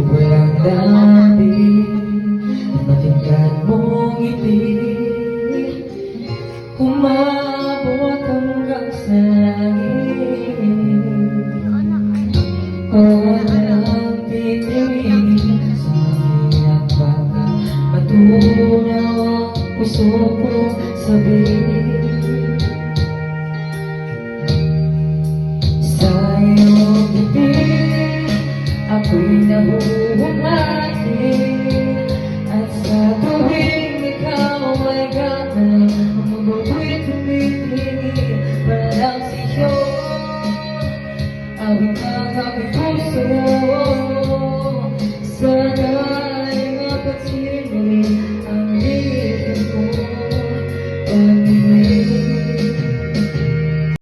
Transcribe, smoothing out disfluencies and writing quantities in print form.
walang labi, matingkad mong ngiti, umabot hanggang sa langit. Walang titingin sa hirap, baka matunaw ang puso ko sabihin. Sa iyong bibig ako'y nahuhumati, at sa tuwing ikaw ay gana, ang mundo ko'y tumitingin para lang sa'yo. Awit ang aking puso.